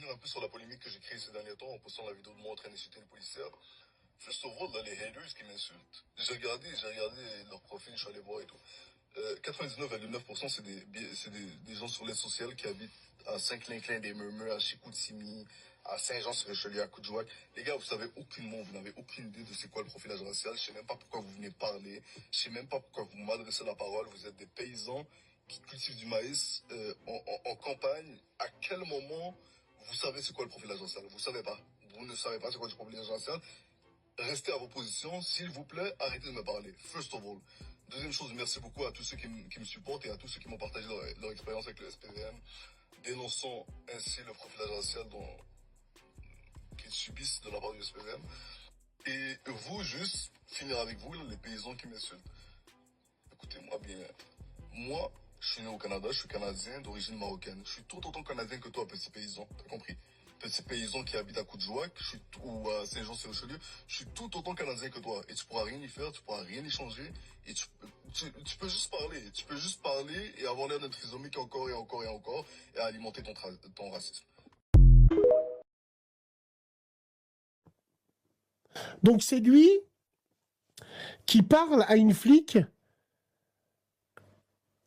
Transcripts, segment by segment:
revenir un peu sur la polémique que j'ai créée ces derniers temps en postant la vidéo de moi en train d'insulter une policière. First of all, là, les haters qui m'insultent, j'ai regardé leur profil, je suis allé voir et tout. 99,9% c'est des gens sur l'aide sociale qui habitent à Saint-Clinclin des Murmures, à Chicoutimi, à Saint-Jean-sur-Richelieu, à Coudjouac. Les gars, vous savez aucunement, vous n'avez aucune idée de c'est quoi le profilage racial. Je sais même pas pourquoi vous venez parler. Je sais même pas pourquoi vous m'adressez la parole. Vous êtes des paysans qui cultivent du maïs en campagne. À quel moment vous savez c'est quoi le profilage racial? Vous savez pas. Vous ne savez pas c'est quoi du profilage racial. Restez à vos positions, s'il vous plaît, arrêtez de me parler. First of all. Deuxième chose, merci beaucoup à tous ceux qui me supportent et à tous ceux qui m'ont partagé leur expérience avec le SPVM, dénonçant ainsi le profilage racial qu'ils subissent de la part du SPVM. Et vous, juste, finir avec vous, les paysans qui m'insultent. Écoutez-moi bien. Moi, je suis né au Canada, je suis canadien d'origine marocaine. Je suis tout autant canadien que toi, petit paysan. T'as compris? Petit paysan qui habite à Coudjouac, ou à Saint-Jean-sur-Richelieu, je suis tout autant canadien que toi. Et tu pourras rien y faire, tu pourras rien y changer. Et tu peux juste parler. Tu peux juste parler et avoir l'air d'un trisomique encore et encore et encore et alimenter ton racisme. Donc c'est lui qui parle à une flic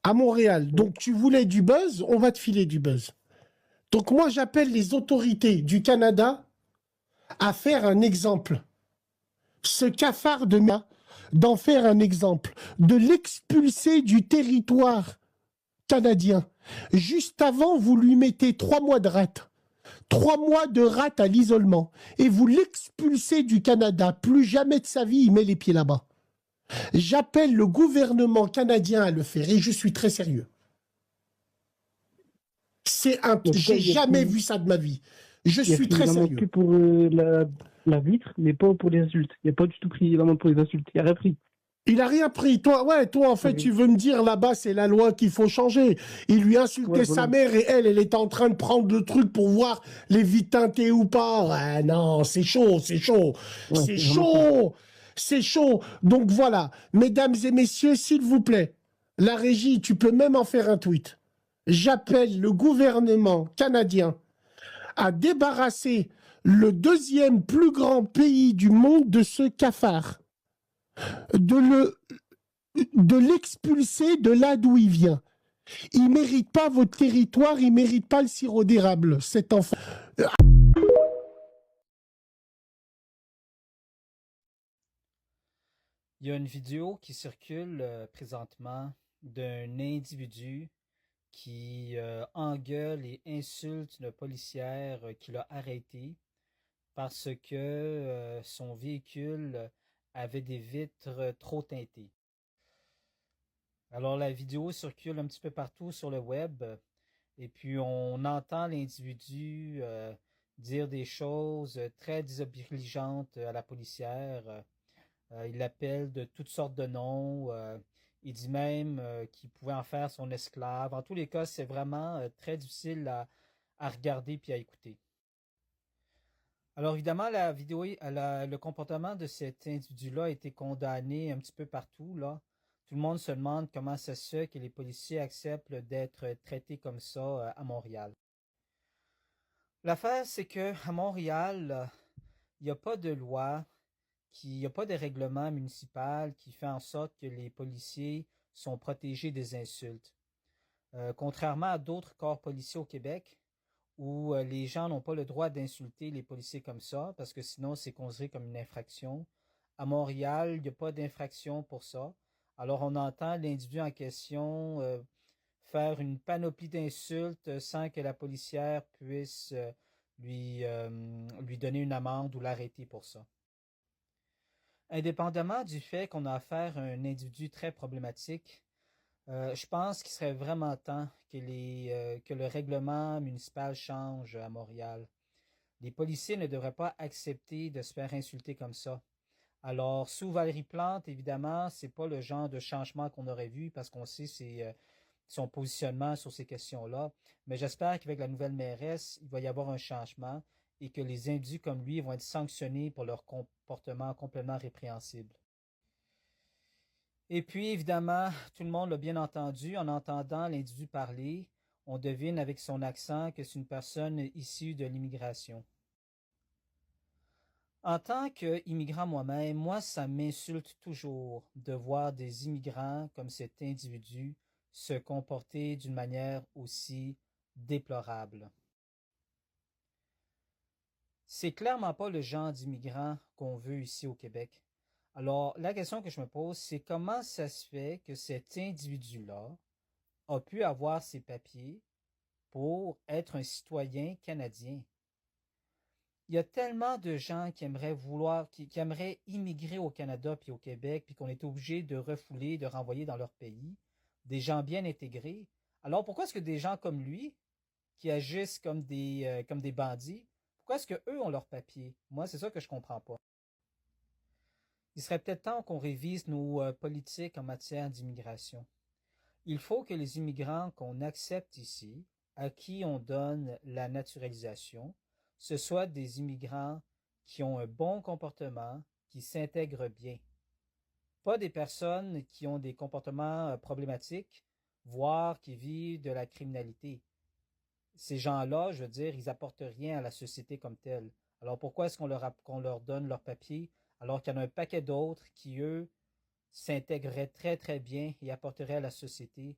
à Montréal. Donc tu voulais du buzz, on va te filer du buzz. Donc moi j'appelle les autorités du Canada à faire un exemple. Ce cafard de merde, d'en faire un exemple, de l'expulser du territoire canadien. Juste avant, vous lui mettez 3 mois de rate. 3 mois de rate à l'isolement. Et vous l'expulsez du Canada. Plus jamais de sa vie, il met les pieds là-bas. J'appelle le gouvernement canadien à le faire. Et je suis très sérieux. J'ai jamais vu ça de ma vie. Je suis très sérieux. Il a que pour la vitre, mais pas pour les insultes. Il n'a pas du tout pris vraiment pour les insultes. Il n'a rien pris. Il n'a rien pris. Toi, en fait, tu veux me dire, là-bas, c'est la loi qu'il faut changer. Il lui insultait sa mère et elle était en train de prendre le truc pour voir les vies teintées ou pas. Ouais, non, c'est chaud, c'est chaud. Ouais, c'est chaud. C'est chaud. Donc voilà, mesdames et messieurs, s'il vous plaît, la régie, tu peux même en faire un tweet. J'appelle le gouvernement canadien à débarrasser le deuxième plus grand pays du monde de ce cafard. De l'expulser de là d'où il vient. Il ne mérite pas votre territoire, il ne mérite pas le sirop d'érable, cet enfant. Il y a une vidéo qui circule présentement d'un individu qui engueule et insulte une policière qui l'a arrêté parce que son véhicule avait des vitres trop teintées. Alors la vidéo circule un petit peu partout sur le web et puis on entend l'individu dire des choses très désobligeantes à la policière. Il l'appelle de toutes sortes de noms. Il dit même qu'il pouvait en faire son esclave. En tous les cas, c'est vraiment très difficile à regarder puis à écouter. Alors évidemment, la vidéo, le comportement de cet individu-là a été condamné un petit peu partout, là. Tout le monde se demande comment ça se fait que les policiers acceptent d'être traités comme ça à Montréal. L'affaire, c'est qu'à Montréal, il n'y a pas de loi, il n'y a pas de règlement municipal qui fait en sorte que les policiers sont protégés des insultes. Contrairement à d'autres corps policiers au Québec, où les gens n'ont pas le droit d'insulter les policiers comme ça, parce que sinon c'est considéré comme une infraction. À Montréal, il n'y a pas d'infraction pour ça. Alors on entend l'individu en question faire une panoplie d'insultes sans que la policière puisse lui donner une amende ou l'arrêter pour ça. Indépendamment du fait qu'on a affaire à un individu très problématique, je pense qu'il serait vraiment temps que le règlement municipal change à Montréal. Les policiers ne devraient pas accepter de se faire insulter comme ça. Alors, sous Valérie Plante, évidemment, c'est pas le genre de changement qu'on aurait vu parce qu'on sait son positionnement sur ces questions-là. Mais j'espère qu'avec la nouvelle mairesse, il va y avoir un changement et que les individus comme lui vont être sanctionnés pour leur comportement complètement répréhensible. Et puis, évidemment, tout le monde l'a bien entendu, en entendant l'individu parler, on devine avec son accent que c'est une personne issue de l'immigration. En tant qu'immigrant moi-même, moi, ça m'insulte toujours de voir des immigrants comme cet individu se comporter d'une manière aussi déplorable. C'est clairement pas le genre d'immigrant qu'on veut ici au Québec. Alors, la question que je me pose, c'est comment ça se fait que cet individu-là a pu avoir ses papiers pour être un citoyen canadien? Il y a tellement de gens qui qui aimeraient immigrer au Canada puis au Québec, puis qu'on est obligé de refouler, de renvoyer dans leur pays, des gens bien intégrés. Alors pourquoi est-ce que des gens comme lui, qui agissent comme des bandits, pourquoi est-ce qu'eux ont leurs papiers? Moi, c'est ça que je comprends pas. Il serait peut-être temps qu'on révise nos politiques en matière d'immigration. Il faut que les immigrants qu'on accepte ici, à qui on donne la naturalisation, ce soient des immigrants qui ont un bon comportement, qui s'intègrent bien. Pas des personnes qui ont des comportements problématiques, voire qui vivent de la criminalité. Ces gens-là, je veux dire, ils apportent rien à la société comme telle. Alors pourquoi est-ce qu'on leur donne leurs papiers alors qu'il y en a un paquet d'autres qui, eux, s'intégreraient très très bien et apporteraient à la société?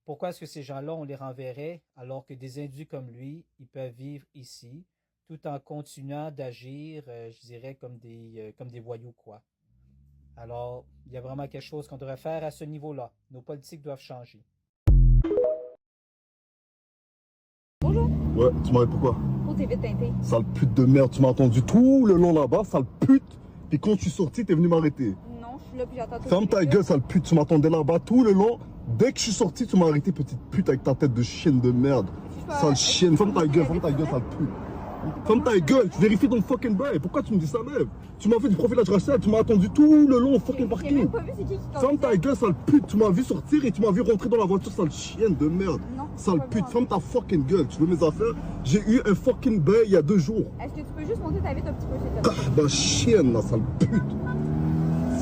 Pourquoi est-ce que ces gens-là, on les renverrait alors que des individus comme lui, ils peuvent vivre ici tout en continuant d'agir, je dirais, comme des voyous, quoi. Alors, il y a vraiment quelque chose qu'on devrait faire à ce niveau-là. Nos politiques doivent changer. Bonjour. Ouais, tu m'arrêtes pourquoi? Pour tes vitres teintées. Sale pute de merde, tu m'as attendu tout le long là-bas, sale pute. Puis quand je suis sorti, t'es venu m'arrêter. Non, je suis là puis j'attends tout. Ferme ta gueule, sale pute, tu m'attendais là-bas tout le long. Dès que je suis sorti, tu m'as arrêté, petite pute, avec ta tête de chienne de merde. Sale chienne, ferme ta gueule, sale pute. Ferme ta gueule, tu vérifies ton fucking bail. Pourquoi tu me dis ça même? Tu m'as fait du profilage racial, tu m'as attendu tout le long au fucking J'ai parking. même pas vu c'est qui Ferme ta gueule, sale pute, tu m'as vu sortir et tu m'as vu rentrer dans la voiture, sale chienne de merde. Non, Sale pas pute, vu. ferme ta fucking gueule, tu veux mes affaires? J'ai eu un fucking bail il y a 2 jours. Est-ce que tu peux juste monter ta vitre un petit peu, s'il te plaît? Ah, bah chienne là, sale pute.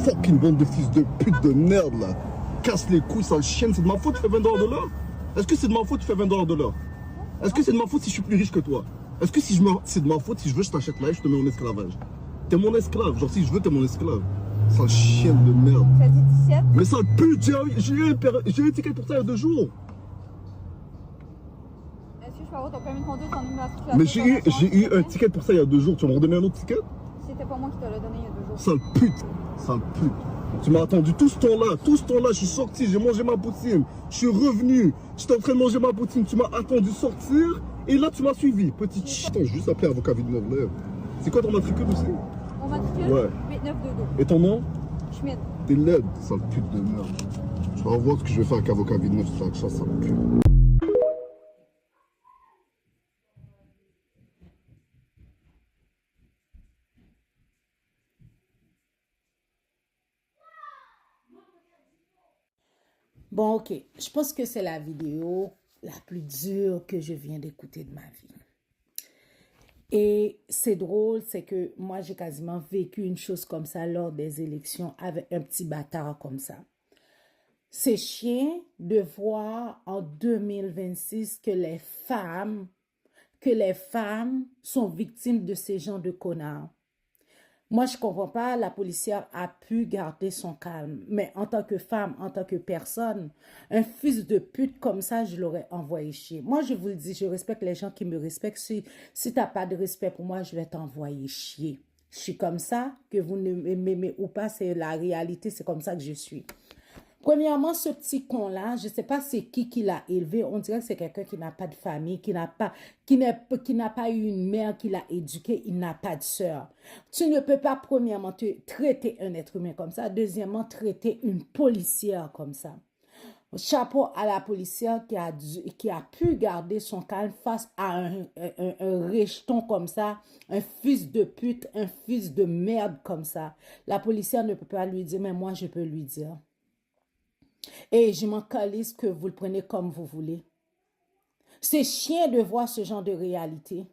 Fucking bande de fils de pute de merde là. Casse les couilles, sale chienne, c'est de ma faute, tu fais 20 $ de l'heure? Est-ce que c'est de ma faute, tu fais 20 $ de l'heure? Est-ce que c'est de ma faute si je suis plus riche que toi? Est-ce que c'est de ma faute si je veux, je t'achète là et je te mets en esclavage? T'es mon esclave, genre si je veux, t'es mon esclave. Sale chienne de merde. Ça dit 17. Mais sale pute, j'ai eu un ticket pour ça il y a 2 jours. Est-ce que je peux avoir ton permis de conduire, ton numéro de Mais circulation, j'ai eu un ticket pour ça il y a 2 jours. Tu vas me redonner un autre ticket? C'était pas moi qui te l'ai donné il y a 2 jours. Sale pute, sale pute. Tu m'as attendu tout ce temps-là, je suis sorti, j'ai mangé ma poutine, je suis revenu, j'étais en train de manger ma poutine, tu m'as attendu sortir, et là tu m'as suivi, petite chie. Attends, juste appelé avocat Villeneuve. C'est quoi ton matricule aussi? Mon matricule? Ouais. 8922. Et ton nom? Schmidt. T'es laide, sale pute de merde. Tu vas voir ce que je vais faire avec avocat Villeneuve, ça, sale pute. Bon, ok. Je pense que c'est la vidéo la plus dure que je viens d'écouter de ma vie. Et c'est drôle, c'est que moi, j'ai quasiment vécu une chose comme ça lors des élections avec un petit bâtard comme ça. C'est chiant de voir en 2026 que les femmes sont victimes de ces gens de connards. Moi, je comprends pas, la policière a pu garder son calme. Mais en tant que femme, en tant que personne, un fils de pute comme ça, je l'aurais envoyé chier. Moi, je vous le dis, je respecte les gens qui me respectent. Si tu n'as pas de respect pour moi, je vais t'envoyer chier. Je suis comme ça, que vous ne m'aimez ou pas, c'est la réalité, c'est comme ça que je suis. Premièrement, ce petit con-là, je ne sais pas c'est qui l'a élevé. On dirait que c'est quelqu'un qui n'a pas de famille, qui n'a pas eu une mère qui l'a éduqué, il n'a pas de sœur. Tu ne peux pas, premièrement, traiter un être humain comme ça. Deuxièmement, traiter une policière comme ça. Chapeau à la policière qui a pu garder son calme face à un rejeton comme ça, un fils de pute, un fils de merde comme ça. La policière ne peut pas lui dire, mais moi, je peux lui dire. Et je m'en calisse que vous le prenez comme vous voulez. C'est chiant de voir ce genre de réalité.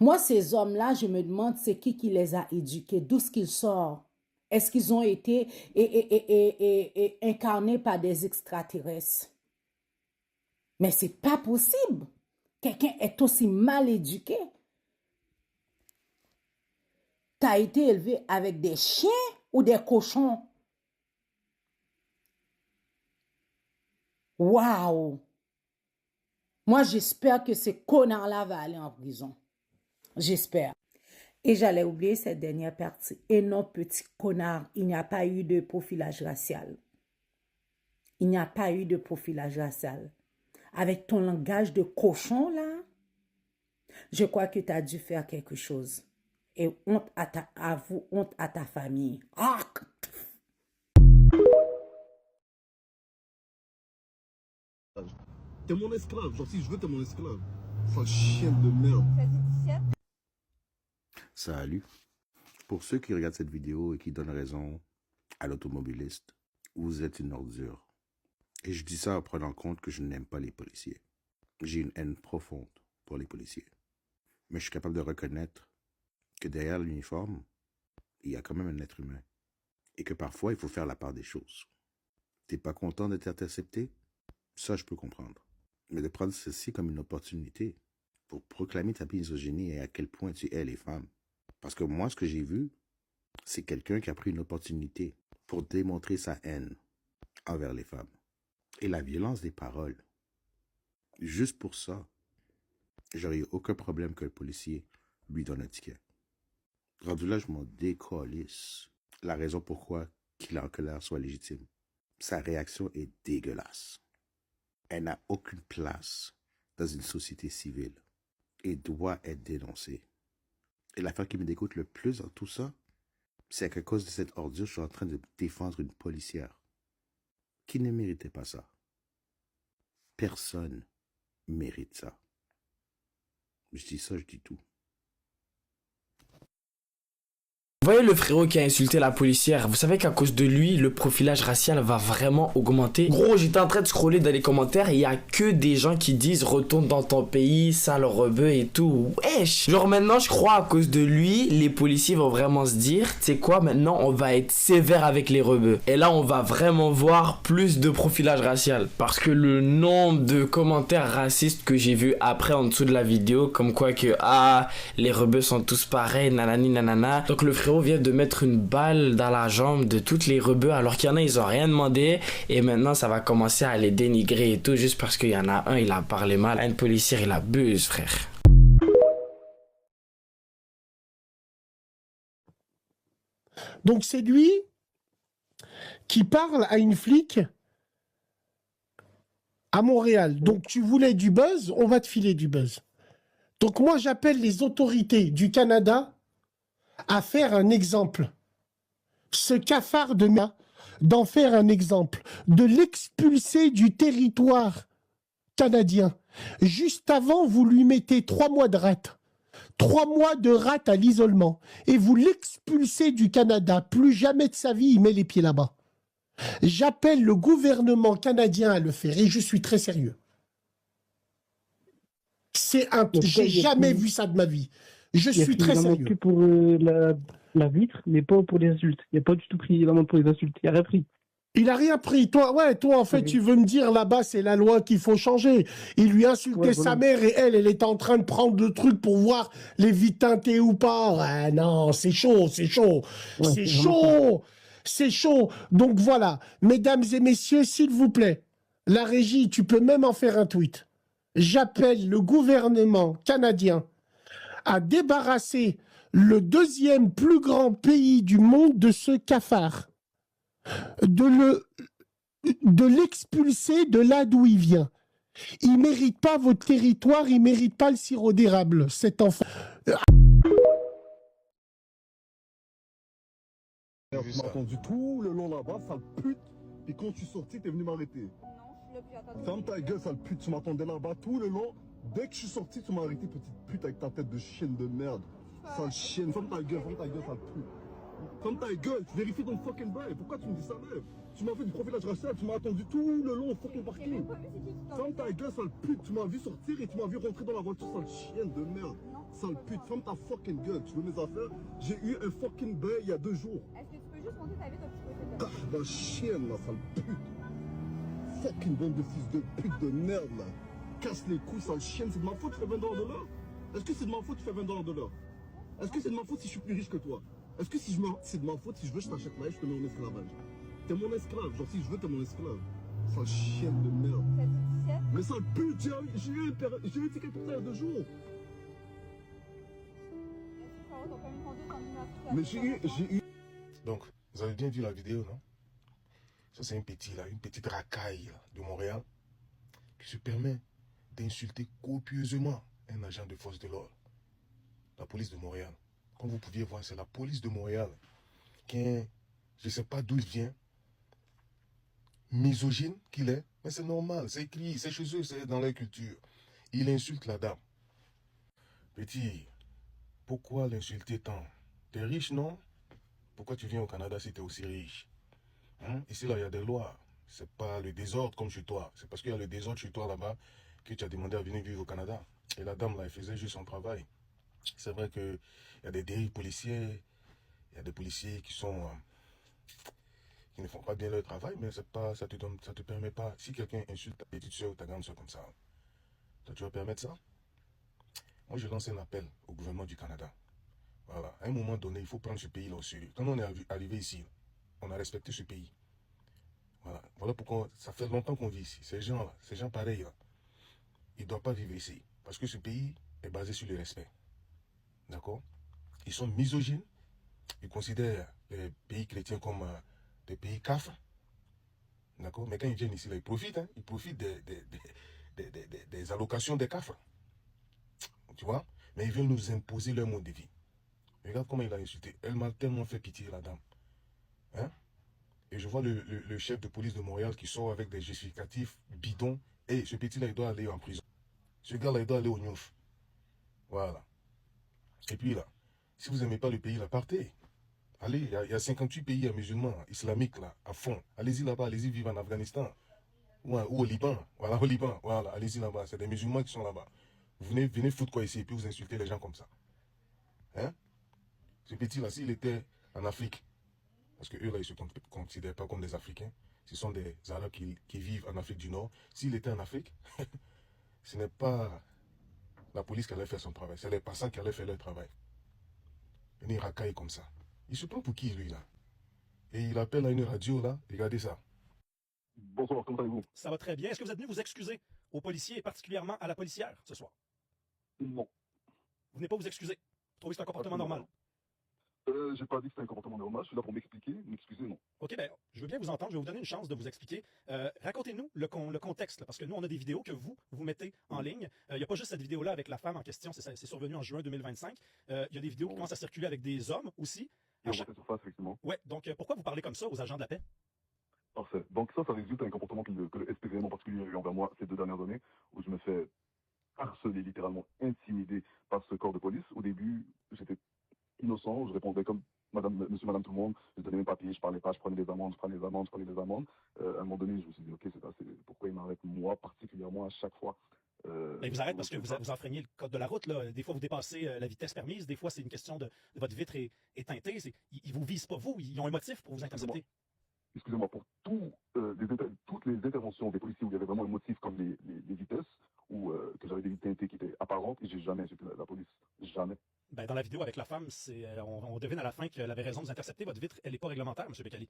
Moi, ces hommes-là, je me demande c'est qui les a éduqués, d'où est-ce qu'ils sortent. Est-ce qu'ils ont été incarnés par des extraterrestres? Mais c'est pas possible. Quelqu'un est aussi mal éduqué. T'as été élevé avec des chiens ou des cochons? Waouh! Moi, j'espère que ces connards-là vont aller en prison. J'espère. Et j'allais oublier cette dernière partie. Et non, petit connard, il n'y a pas eu de profilage racial. Il n'y a pas eu de profilage racial. Avec ton langage de cochon, là, je crois que tu as dû faire quelque chose. Et honte à vous, honte à ta famille. Ah! T'es mon esclave, genre si je veux, t'es mon esclave. Sale chienne de merde. Ça dit 17. Salut. Pour ceux qui regardent cette vidéo et qui donnent raison à l'automobiliste, vous êtes une ordure. Et je dis ça en prenant en compte que je n'aime pas les policiers. J'ai une haine profonde pour les policiers. Mais je suis capable de reconnaître que derrière l'uniforme, il y a quand même un être humain. Et que parfois, il faut faire la part des choses. T'es pas content d'être intercepté? Ça, je peux comprendre. Mais de prendre ceci comme une opportunité pour proclamer ta misogynie et à quel point tu hais les femmes. Parce que moi, ce que j'ai vu, c'est quelqu'un qui a pris une opportunité pour démontrer sa haine envers les femmes. Et la violence des paroles. Juste pour ça, j'aurais eu aucun problème que le policier lui donne un ticket. Rendu là, je m'en décollisse. La raison pourquoi qu'il est en colère soit légitime. Sa réaction est dégueulasse. Elle n'a aucune place dans une société civile et doit être dénoncée. Et l'affaire qui me dégoûte le plus dans tout ça, c'est qu'à cause de cette ordure, je suis en train de défendre une policière qui ne méritait pas ça. Personne mérite ça. Je dis ça, je dis tout. Vous voyez le frérot qui a insulté la policière, vous savez qu'à cause de lui, le profilage racial va vraiment augmenter. Gros, j'étais en train de scroller dans les commentaires et il y a que des gens qui disent retourne dans ton pays, sale rebeu et tout. Wesh! Genre maintenant, je crois à cause de lui, les policiers vont vraiment se dire, tu sais quoi, maintenant on va être sévère avec les rebeux. Et là, on va vraiment voir plus de profilage racial. Parce que le nombre de commentaires racistes que j'ai vu après en dessous de la vidéo, comme quoi que, les rebeux sont tous pareils, nanani nanana. Donc le frérot vient de mettre une balle dans la jambe de toutes les rebeux alors qu'il y en a ils ont rien demandé et maintenant ça va commencer à les dénigrer et tout juste parce qu'il y en a un il a parlé mal à une policière, il abuse frère. Donc c'est lui qui parle à une flic à Montréal. Donc tu voulais du buzz, on va te filer du buzz. Donc moi j'appelle les autorités du Canada à faire un exemple. Ce cafard de merde, d'en faire un exemple, de l'expulser du territoire canadien. Juste avant, vous lui mettez 3 mois de rate. 3 mois de rate à l'isolement. Et vous l'expulsez du Canada. Plus jamais de sa vie, il met les pieds là-bas. J'appelle le gouvernement canadien à le faire. Et je suis très sérieux. J'ai jamais vu ça de ma vie. Je suis très sérieux. Que pour la vitre, mais pas pour les insultes. Il n'y a pas du tout pris l'amende pour les insultes. Il n'a rien pris. Il a rien pris. Toi, en fait, tu veux me dire là-bas, c'est la loi qu'il faut changer. Il lui insultait sa mère et elle est en train de prendre le truc pour voir les vies teintées ou pas. Ah non, c'est chaud, c'est chaud. Ouais, c'est chaud. C'est chaud. Donc voilà, mesdames et messieurs, s'il vous plaît, la régie, tu peux même en faire un tweet. J'appelle le gouvernement canadien à débarrasser le 2e plus grand pays du monde de ce cafard, de l'expulser de là d'où il vient. Il ne mérite pas votre territoire, il ne mérite pas le sirop d'érable, cet enfant. Tu m'as entendu tout le long là-bas, sale pute. Et quand tu sortis, t'es venu m'arrêter. Non, je suis là, puis attends. Ferme ta gueule, sale pute. Tu m'attendais là-bas tout le long. Dès que je suis sorti, tu m'as arrêté, petite pute, avec ta tête de chienne de merde. Sale chienne. Ferme ta gueule, sale pute. Ferme ta gueule, tu vérifies ton fucking bail. Pourquoi tu me dis ça même? Tu m'as fait du profilage racial, tu m'as attendu tout le long au fucking parking. Ferme ta gueule, sale pute. Tu m'as vu sortir et tu m'as vu rentrer dans la voiture, sale chienne de merde. Sale pute, ferme ta fucking gueule. Tu veux mes affaires? J'ai eu un fucking bail il y a 2 jours. Est-ce que tu peux juste monter ta vitre un petit peu, s'il te plaît? La chienne, là, sale pute. Fucking bande de fils de pute de merde, là. casse les couilles, sale chienne. C'est de ma faute, tu fais 20 dollars de l'heure. Est-ce que c'est de ma faute, tu fais 20 dollars de l'heure? Est-ce que c'est de ma faute si je suis plus riche que toi? Est-ce que si c'est de ma faute si je veux, je t'achète là et je te mets en esclavage? T'es mon esclave. Genre, si je veux, t'es mon esclave. Sale chienne de merde. T'as dit 17? Mais sale pute, j'ai eu un ticket pour ça il y a 2 jours. Est-ce que tu peux avoir ton permis de conduire en numéro? Mais j'ai eu... Donc, vous avez bien vu la vidéo, non? Ça, c'est une petite racaille là, de Montréal qui se permet d'insulter copieusement un agent de force de l'ordre. La police de Montréal. Comme vous pouviez voir, c'est la police de Montréal qui est, je ne sais pas d'où il vient, misogyne qu'il est, mais c'est normal, c'est écrit, c'est chez eux, c'est dans leur culture. Il insulte la dame. Petit, pourquoi l'insulter tant? T'es riche, non? Pourquoi tu viens au Canada si t'es aussi riche? Hein? Ici, là, il y a des lois. C'est pas le désordre comme chez toi. C'est parce qu'il y a le désordre chez toi là-bas que tu as demandé à venir vivre au Canada. Et la dame, là, elle faisait juste son travail. C'est vrai qu'il y a des dérives policières. Il y a des policiers qui ne font pas bien leur travail, mais c'est pas, ça te permet pas. Si quelqu'un insulte ta petite soeur ou ta grande soeur comme ça, toi, tu vas permettre ça? Moi, je lance un appel au gouvernement du Canada. Voilà. À un moment donné, il faut prendre ce pays-là au sérieux. Quand on est arrivé ici, on a respecté ce pays. Voilà. Voilà pourquoi ça fait longtemps qu'on vit ici. Ces gens-là, ces gens pareils, là, ils ne doivent pas vivre ici. Parce que ce pays est basé sur le respect. D'accord? Ils sont misogynes. Ils considèrent les pays chrétiens comme des pays cafres. D'accord? Mais quand ils viennent ici, là, ils profitent. Hein? Ils profitent des allocations des cafres. Tu vois? Mais ils veulent nous imposer leur mode de vie. Regarde comment il a insulté. Elle m'a tellement fait pitié, la dame. Hein? Et je vois le chef de police de Montréal qui sort avec des justificatifs bidons. Et ce petit-là, il doit aller en prison. Ce gars-là, il doit aller au Niouf. Voilà. Et puis là, si vous n'aimez pas le pays, là, partez. Allez, il y a 58 pays musulmans, islamiques, là, à fond. Allez-y là-bas, allez-y vivre en Afghanistan. Ou au Liban. Voilà, au Liban. Voilà, allez-y là-bas. C'est des musulmans qui sont là-bas. Vous venez foutre quoi ici et puis vous insultez les gens comme ça. Hein? Ce petit-là, s'il était en Afrique, parce que eux, là, ils ne se considèrent pas comme des Africains. Ce sont des Arabes qui vivent en Afrique du Nord. S'il était en Afrique, ce n'est pas la police qui allait faire son travail. C'est les passants qui allaient faire leur travail. Une racaille comme ça. Il se prend pour qui, lui, là? Et il appelle à une radio, là. Regardez ça. Bonsoir, comment allez-vous? Ça va très bien. Est-ce que vous êtes venu vous excuser aux policiers et particulièrement à la policière ce soir? Non. Vous venez pas vous excuser? Vous trouvez que c'est un comportement normal? J'ai pas dit que c'était un comportement normal. Je suis là pour m'expliquer. M'excuser, non. OK, ben, je veux bien vous entendre. Je vais vous donner une chance de vous expliquer. Racontez-nous le contexte, là, parce que nous, on a des vidéos que vous mettez en ligne. Il n'y a pas juste cette vidéo-là avec la femme en question. C'est survenu en juin 2025. Il y a des vidéos qui commencent à circuler avec des hommes aussi. Surface, effectivement. Ouais, donc pourquoi vous parlez comme ça aux agents de la paix? Parfait. Donc ça résulte à un comportement que le SPVM en particulier a eu envers moi ces 2 dernières années, où je me fais harceler, littéralement intimider par ce corps de police. Au début, j'étais innocent, je répondais comme monsieur, madame, tout le monde, je donnais mes papiers, je parlais pas, je prenais des amendes. À un moment donné, je me suis dit, ok, c'est assez, pourquoi il m'arrête moi particulièrement à chaque fois? Mais vous arrêtez parce que vous enfreignez le code de la route. Là. Des fois, vous dépassez la vitesse permise. Des fois, c'est une question de votre vitre est teintée. Ils vous visent pas vous. Ils ont un motif pour vous intercepter. Excusez-moi, pour toutes les interventions des policiers où il y avait vraiment un motif comme les vitesses, ou que j'avais des vitres teintées qui étaient apparentes, et j'ai jamais insulté la police. Jamais. Ben, dans la vidéo avec la femme, on devine à la fin qu'elle avait raison de vous intercepter. Votre vitre, elle n'est pas réglementaire, M. Bekali.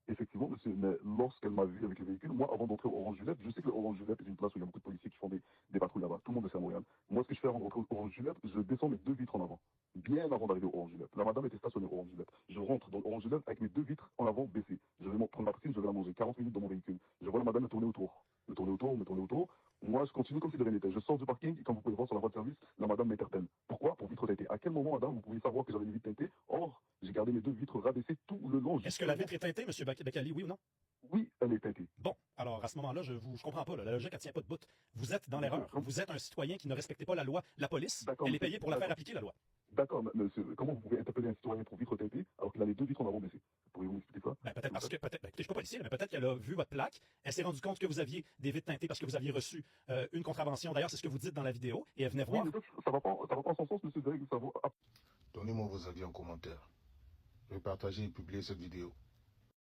Effectivement, monsieur, mais lorsqu'elle m'a vu avec le véhicule, moi, avant d'entrer au Orange-Julep, je sais que le Orange-Julep est une place où il y a beaucoup de policiers qui font des patrouilles là-bas. Tout le monde le sait à Montréal. Moi, ce que je fais avant d'entrer au Orange-Julep, je descends mes 2 vitres en avant. Bien avant d'arriver au Orange-Julep. La madame était stationnée au Orange-Julep. Je rentre dans le Orange-Julep avec mes 2 vitres en avant baissées. Je vais prendre ma piscine, je vais la manger. 40 minutes dans mon véhicule. Je vois la madame me tourner autour. Moi, je continue comme si de rien n'était. Je sors du parking et comme vous pouvez le voir sur la voie de service, la madame m'interpelle. Pourquoi? Pour vitre teintée. À quel moment, madame, vous pouviez savoir que j'avais une vitre teintée? Or, j'ai gardé mes 2 vitres rabaissées tout le long. Est-ce que la vitre est teintée, M. Bekali, oui ou non? Oui, elle est teintée. Bon, alors à ce moment-là, je comprends pas. Là, la logique, elle tient pas de bout. Vous êtes dans l'erreur. Vous êtes un citoyen qui ne respectait pas la loi. La police, elle est payée pour la faire appliquer, la loi. D'accord, monsieur, comment vous pouvez interpeller un citoyen pour vitre teintée alors qu'il a les 2 vitres en avant baissées? Pourriez-vous m'expliquer ça? Ben, peut-être parce que, écoutez, je suis pas policier, mais peut-être qu'elle a vu votre plaque, elle s'est rendue compte que vous aviez des vitres teintées parce que vous aviez reçu une contravention. D'ailleurs, c'est ce que vous dites dans la vidéo, et elle venait voir. Oui, mais ça va pas en son sens, monsieur Derek, ça va. Donnez-moi vos avis en commentaire. Je vais partager et publier cette vidéo.